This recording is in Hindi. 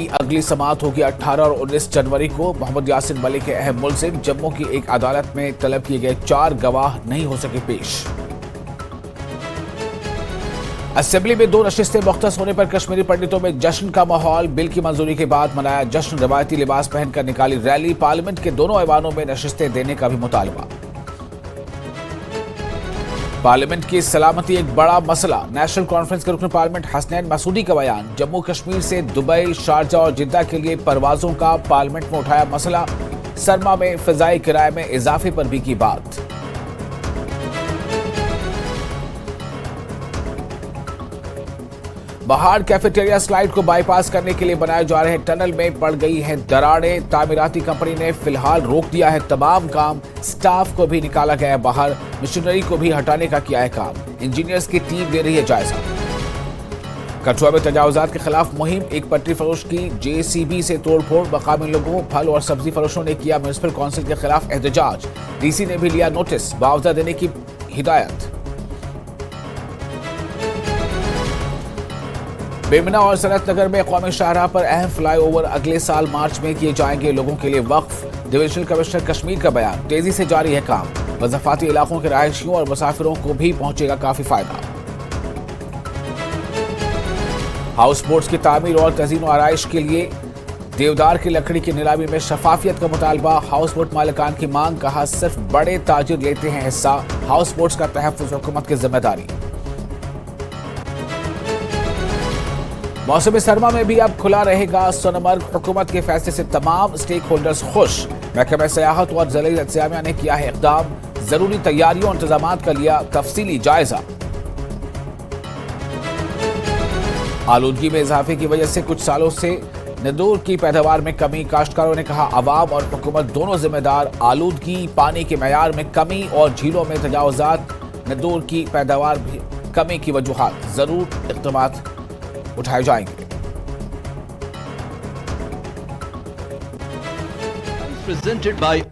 की अगली समाअत होगी 18 और 19 जनवरी को। मोहम्मद यासिन मलिक के अहम मुलजिम जम्मू की एक अदालत में तलब किए गए 4 गवाह नहीं हो सके पेश। असेंबली में 2 नशिस्तें मुख्तस होने पर कश्मीरी पंडितों में जश्न का माहौल। बिल की मंजूरी के बाद मनाया जश्न। रवायती लिबास पहनकर निकाली रैली। पार्लियामेंट के दोनों ऐवानों में नशिस्तें देने का भी मुतालबा। पार्लियामेंट की सलामती एक बड़ा मसला। नेशनल कॉन्फ्रेंस के रुकन पार्लियामेंट हसनैन मसूदी का बयान। जम्मू कश्मीर से दुबई, शारजा और जिद्दा के लिए परवाजों का पार्लियामेंट में उठाया मसला। सरमा में फिजाई किराए में इजाफे पर भी की बात। बहार कैफेटेरिया स्लाइड को बाईपास करने के लिए बनाए जा रहे टनल में पड़ गई है दरारें। तामीराती कंपनी ने फिलहाल रोक दिया है तमाम काम। स्टाफ को भी निकाला गया है बाहर। मशीनरी को भी हटाने का किया है काम। इंजीनियर्स की टीम ले रही है जायजा। कठुआ में तजावुजात के खिलाफ मुहिम। एक पटरी फरोश की जेसीबी से तोड़फोड़। मकामी लोगों, फल और सब्जी फरोशों ने किया म्युनिसिपल काउंसिल के खिलाफ एहतजाज। डीसी ने भी लिया नोटिस, मुआवजा देने की हिदायत। बेमिना और सनत नगर में कौमी शाहराह पर अहम फ्लाईओवर अगले साल मार्च में किए जाएंगे लोगों के लिए वक्फ। डिविजनल कमिश्नर कश्मीर का बयान। तेजी से जारी है काम। मज़ाफ़ाती इलाकों के रहायशियों और मुसाफिरों को भी पहुंचेगा काफी फायदा। हाउस बोट्स की तामीर और तज़ीन और आराइश के लिए देवदार की लकड़ी की नीलामी में शफाफियत का मुतालबा। हाउस बोट मालिकान की मांग। कहा सिर्फ बड़े ताजिर लेते हैं हिस्सा। हाउस बोट्स का तहफ़्फ़ुज़ हुकूमत की जिम्मेदारी। मौसम सरमा में भी अब खुला रहेगा सोनमर्ग। हुकूमत के फैसले से तमाम स्टेक होल्डर्स खुश। महकमा सयाहत और ज़िला इंतज़ामिया ने किया है इक़दाम। जरूरी तैयारियों और इंतजामात का लिया तफसीली जायजा। आलूदगी में इजाफे की वजह से कुछ सालों से नदूर की पैदावार में कमी। काश्तकारों ने कहा अवाम और हुकूमत दोनों जिम्मेदार। आलूदगी, पानी के मयार में कमी और झीलों में तजावुजात, नदूर की पैदावार भी कमी की वजूहात। जरूर इक़दामात उठाए जाएंगे। Presented by